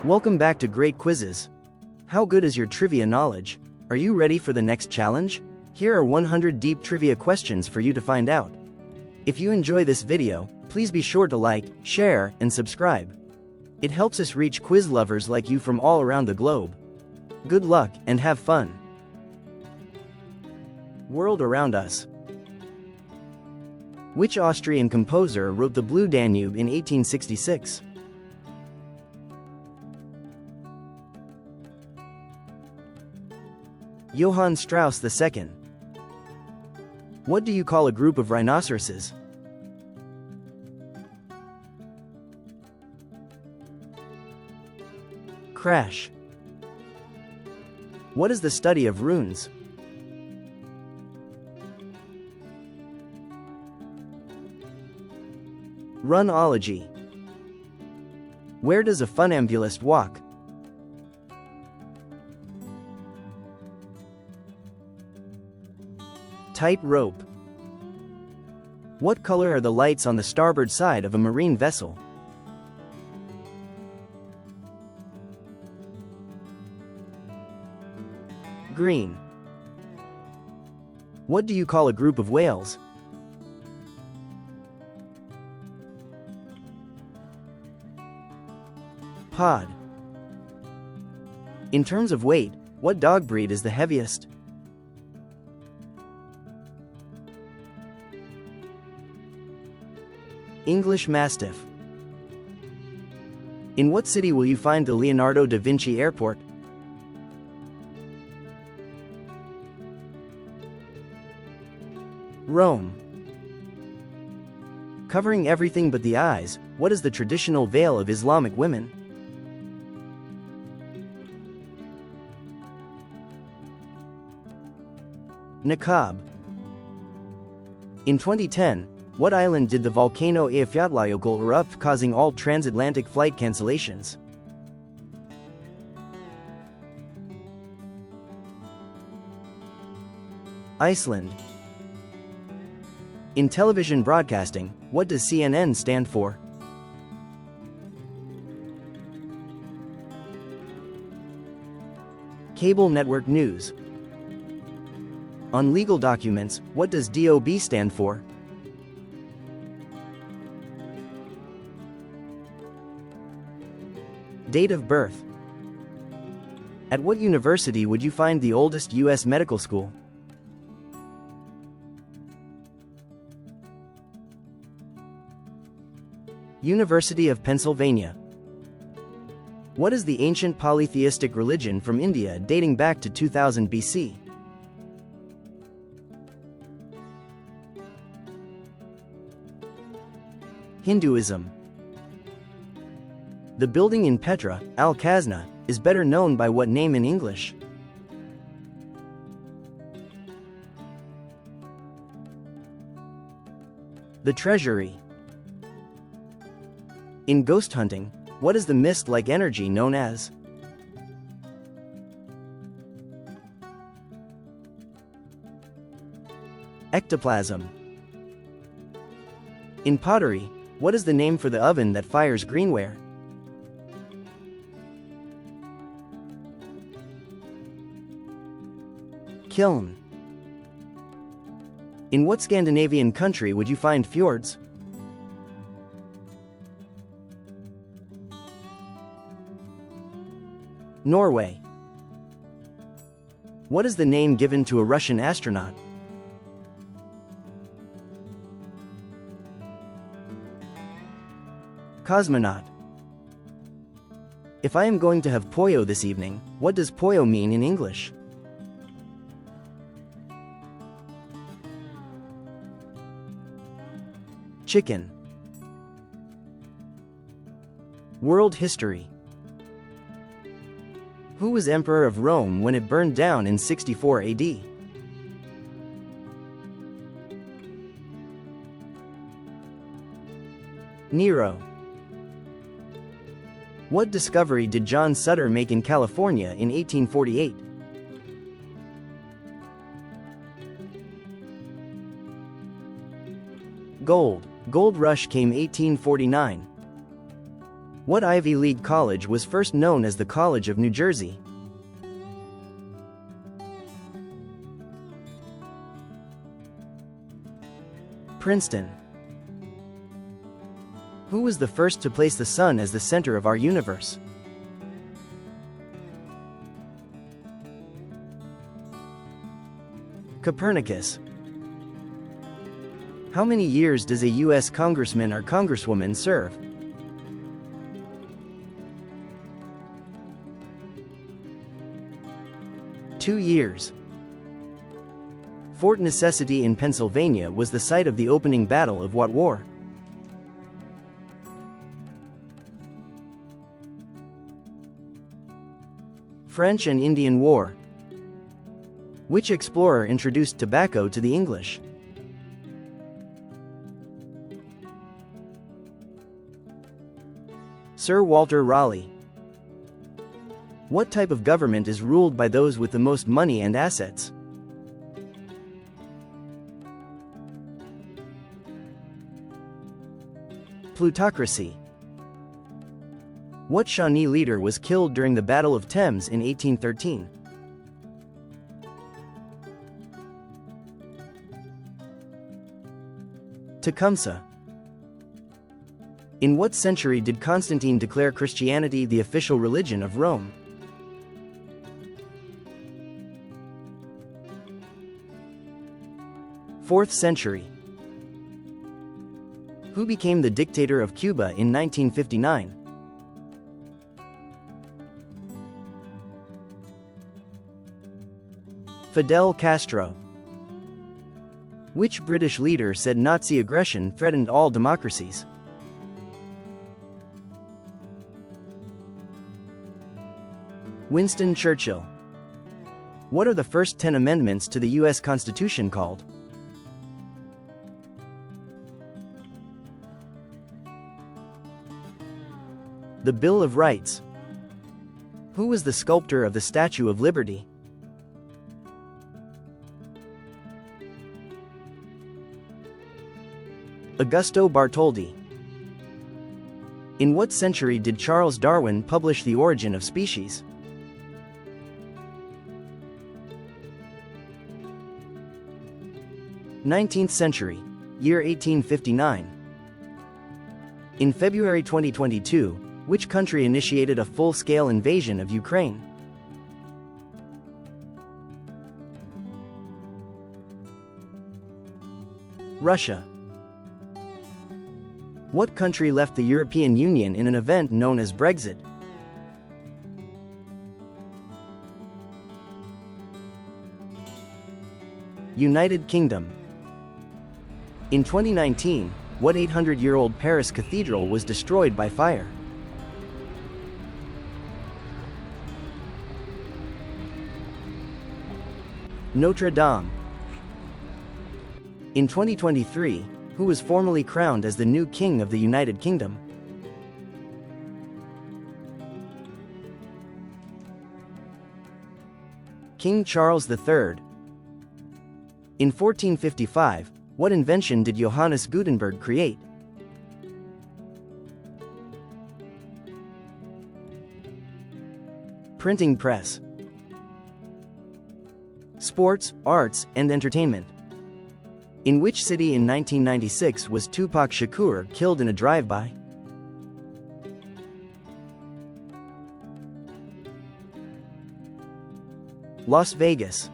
Welcome back to Great Quizzes. How good is your trivia knowledge? Are you ready for the next challenge? Here are 100 deep trivia questions for you to find out. If you enjoy this video, please be sure to like, share, and subscribe. It helps us reach quiz lovers like you from all around the globe. Good luck and have fun. World around us. Which Austrian composer wrote The Blue Danube in 1866? Johann Strauss II. What do you call a group of rhinoceroses? Crash. What is the study of runes? Runology. Where does a funambulist walk? Tightrope. What color are the lights on the starboard side of a marine vessel? Green. What do you call a group of whales? Pod. In terms of weight, what dog breed is the heaviest? English Mastiff. In what city will you find the Leonardo da Vinci Airport? Rome. Covering everything but the eyes, what is the traditional veil of Islamic women? Niqab. In 2010, what island did the volcano Eyjafjallajökull erupt, causing all transatlantic flight cancellations? Iceland. In television broadcasting, what does CNN stand for? Cable Network News. On legal documents, what does DOB stand for? Date of birth. At what university would you find the oldest U.S. medical school? University of Pennsylvania. What is the ancient polytheistic religion from India dating back to 2000 BC? Hinduism. The building in Petra, Al-Khazna, is better known by what name in English? The Treasury. In ghost hunting, what is the mist-like energy known as? Ectoplasm. In pottery, what is the name for the oven that fires greenware? Kiln. In what Scandinavian country would you find fjords? Norway. What is the name given to a Russian astronaut? Cosmonaut. If I am going to have pollo this evening, what does pollo mean in English? Chicken. World history. Who was emperor of Rome when it burned down in 64 AD? Nero. What discovery did John Sutter make in California in 1848? Gold. Gold rush came 1849. What Ivy League college was first known as the College of New Jersey? Princeton. Who was the first to place the sun as the center of our universe? Copernicus. How many years does a U.S. congressman or congresswoman serve? Two years. Fort Necessity in Pennsylvania was the site of the opening battle of what war? French and Indian War. Which explorer introduced tobacco to the English? Sir Walter Raleigh. What type of government is ruled by those with the most money and assets? Plutocracy. What Shawnee leader was killed during the Battle of Thames in 1813? Tecumseh. In what century did Constantine declare Christianity the official religion of Rome? Fourth century. Who became the dictator of Cuba in 1959? Fidel Castro. Which British leader said Nazi aggression threatened all democracies? Winston Churchill. What are the first 10 amendments to the U.S. Constitution called? The Bill of Rights. Who was the sculptor of the Statue of Liberty? Augusto Bartholdi. In what century did Charles Darwin publish The Origin of Species? Nineteenth century, year 1859. In February 2022, which country initiated a full-scale invasion of Ukraine? Russia. What country left the European Union in an event known as Brexit? United Kingdom. In 2019, what 800-year-old Paris cathedral was destroyed by fire? Notre Dame. In 2023, who was formally crowned as the new King of the United Kingdom? King Charles III. In 1455, what invention did Johannes Gutenberg create? Printing press. Sports, arts, and entertainment. In which city in 1996 was Tupac Shakur killed in a drive-by? Las Vegas.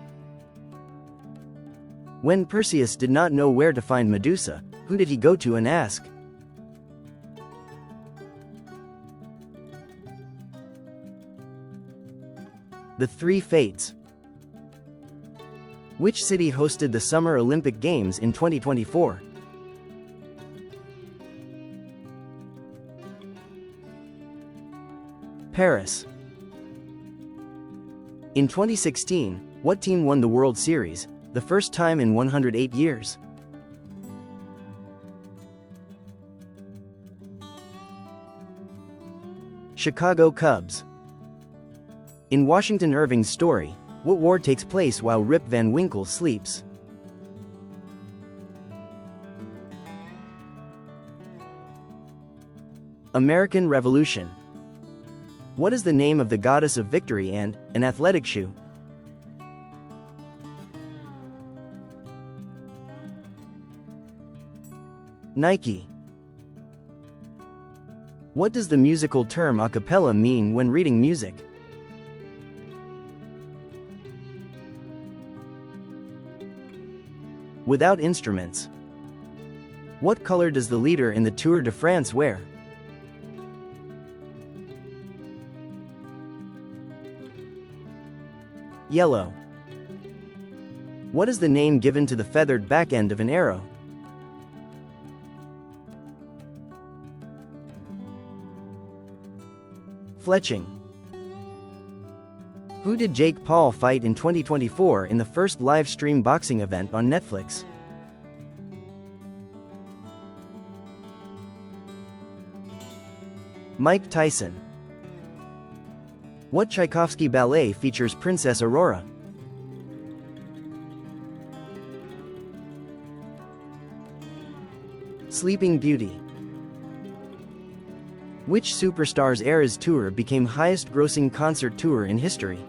When Perseus did not know where to find Medusa, who did he go to and ask? The Three Fates. Which city hosted the Summer Olympic Games in 2024? Paris. In 2016, what team won the World Series, the first time in 108 years? Chicago Cubs. In Washington Irving's story, what war takes place while Rip Van Winkle sleeps? American Revolution. What is the name of the goddess of victory and an athletic shoe? Nike. What does the musical term a cappella mean when reading music? Without instruments. What color does the leader in the Tour de France wear? Yellow. What is the name given to the feathered back end of an arrow? Fletching. Who did Jake Paul fight in 2024 in the first live stream boxing event on Netflix? Mike Tyson. What Tchaikovsky ballet features Princess Aurora? Sleeping Beauty. Which superstar's Eras Tour became highest-grossing concert tour in history?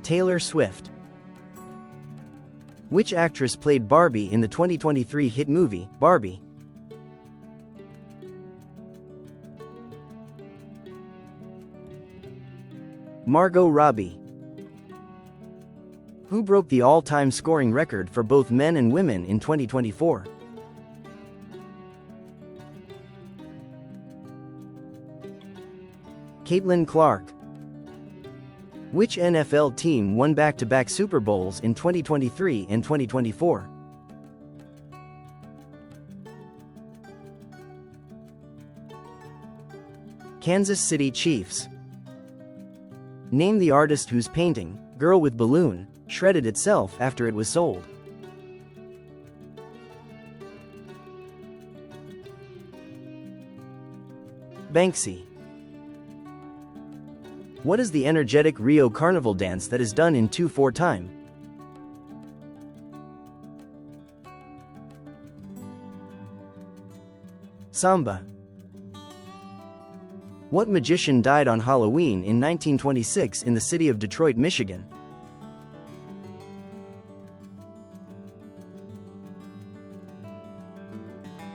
Taylor Swift. Which actress played Barbie in the 2023 hit movie, Barbie? Margot Robbie. Who broke the all-time scoring record for both men and women in 2024? Caitlin Clark. Which NFL team won back-to-back Super Bowls in 2023 and 2024? Kansas City Chiefs. Name the artist whose painting, Girl with Balloon, shredded itself after it was sold. Banksy. What is the energetic Rio Carnival dance that is done in 2/4 time? Samba. What magician died on Halloween in 1926 in the city of Detroit, Michigan?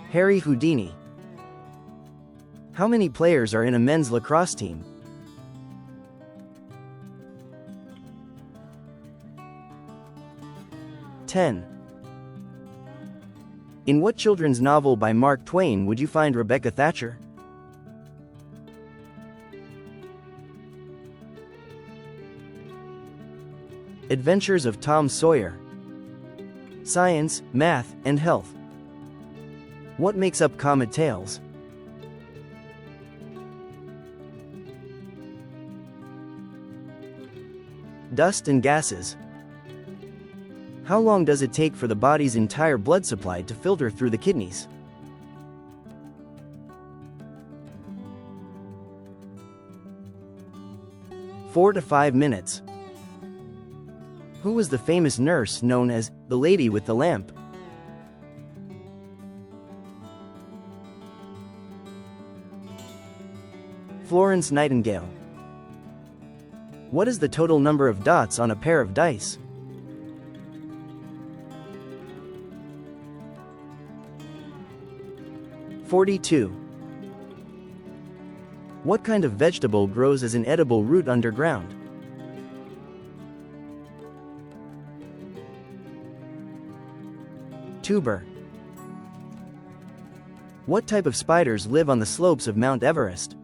Harry Houdini. How many players are in a men's lacrosse team? Ten. In what children's novel by Mark Twain would you find Rebecca Thatcher? Adventures of Tom Sawyer. Science, math, and health. What makes up Comet Tales? Dust and gases. How long does it take for the body's entire blood supply to filter through the kidneys? Four to 5 minutes. Who was the famous nurse known as the lady with the lamp? Florence Nightingale. What is the total number of dots on a pair of dice? 42. What kind of vegetable grows as an edible root underground? Tuber. What type of spiders live on the slopes of Mount Everest?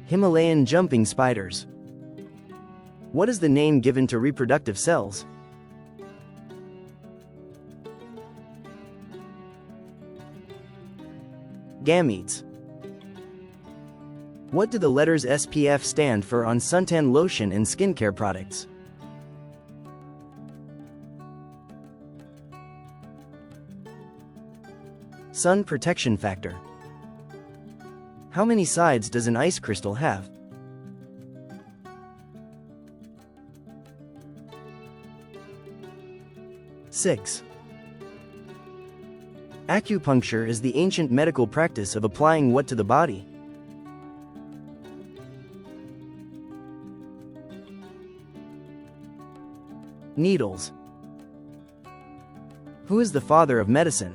Himalayan jumping spiders. What is the name given to reproductive cells? Gametes. What do the letters SPF stand for on suntan lotion and skincare products? Sun protection factor. How many sides does an ice crystal have? 6. Acupuncture is the ancient medical practice of applying what to the body? Needles. Who is the father of medicine?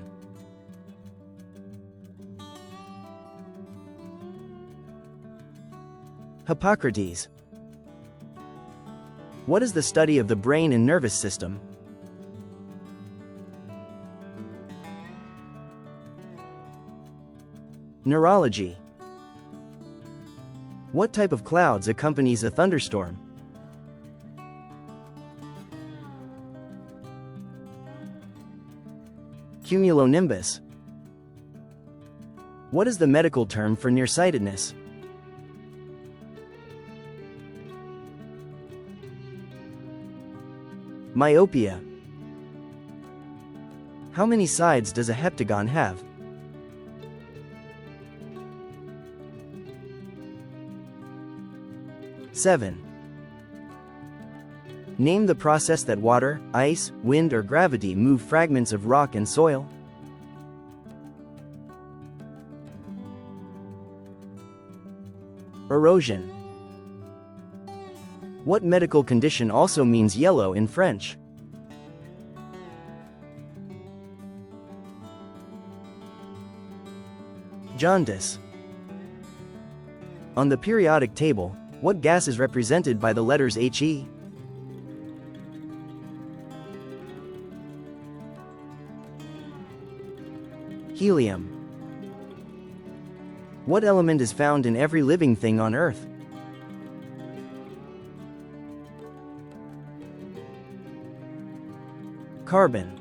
Hippocrates. What is the study of the brain and nervous system? Neurology. What type of clouds accompanies a thunderstorm? Cumulonimbus. What is the medical term for nearsightedness? Myopia. How many sides does a heptagon have? Seven. Name the process that water, ice, wind, or gravity move fragments of rock and soil. Erosion. What medical condition also means yellow in French? Jaundice. On the periodic table, what gas is represented by the letters He? Helium. What element is found in every living thing on Earth? Carbon.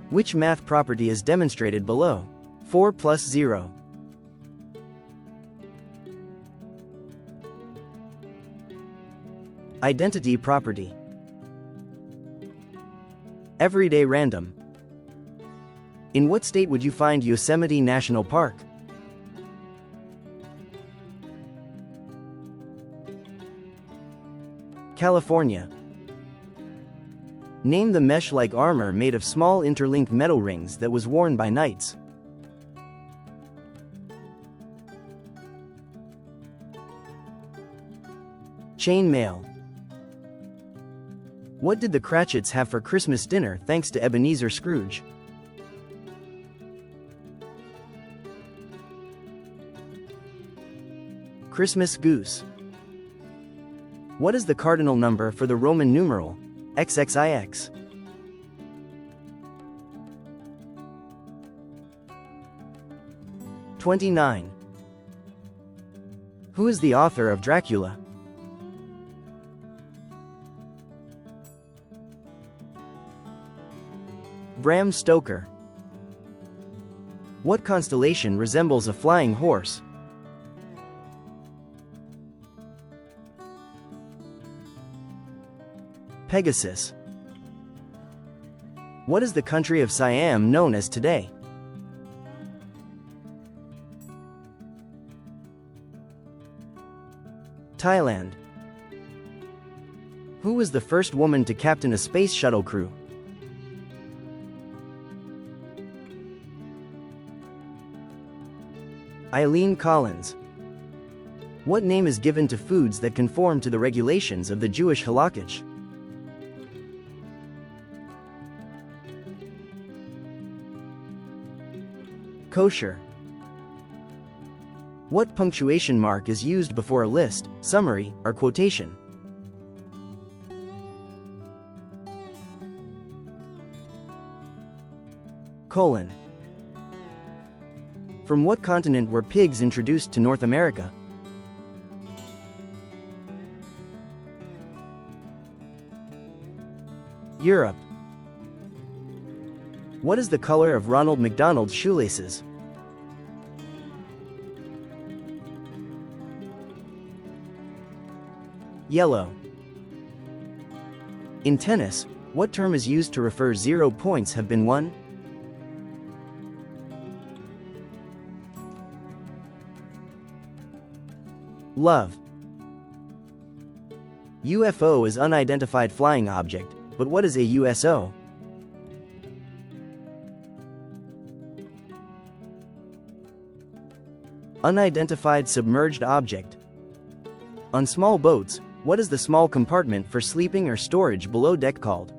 Which math property is demonstrated below? 4 plus 0. Identity property. Everyday random. In what state would you find Yosemite National Park? California. Name the mesh-like armor made of small interlinked metal rings that was worn by knights. Chain mail. What did the Cratchits have for Christmas dinner thanks to Ebenezer Scrooge? Christmas goose. What is the cardinal number for the Roman numeral XXIX? == 29. Who is the author of Dracula? Bram Stoker. What constellation resembles a flying horse? Pegasus. What is the country of Siam known as today? Thailand. Who was the first woman to captain a space shuttle crew? Eileen Collins. What name is given to foods that conform to the regulations of the Jewish halakha? Kosher. What punctuation mark is used before a list, summary, or quotation? Colon. From what continent were pigs introduced to North America? Europe. What is the color of Ronald McDonald's shoelaces? Yellow. In tennis, what term is used to refer 0 points have been won? Love. UFO is unidentified flying object, But what is a USO? Unidentified submerged object. On small boats, what is the small compartment for sleeping or storage below deck called?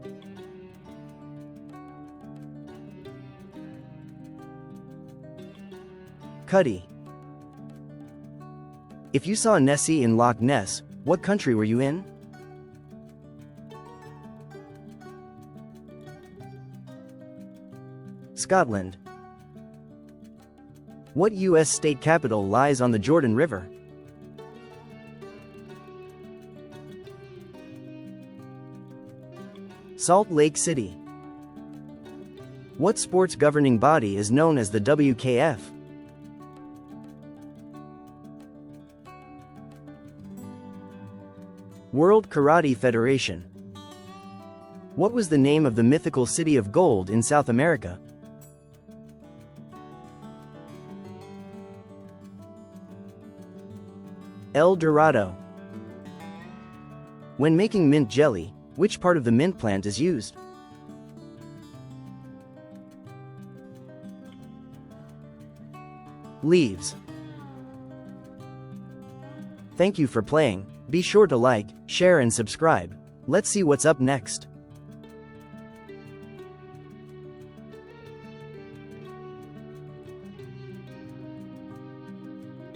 Cuddy. If you saw Nessie in Loch Ness, what country were you in? Scotland. What U.S. state capital lies on the Jordan River? Salt Lake City. What sports governing body is known as the WKF? World Karate Federation. What was the name of the mythical city of gold in South America? El Dorado. When making mint jelly, which part of the mint plant is used? Leaves. Thank you for playing. Be sure to like, share and subscribe. Let's see what's up next.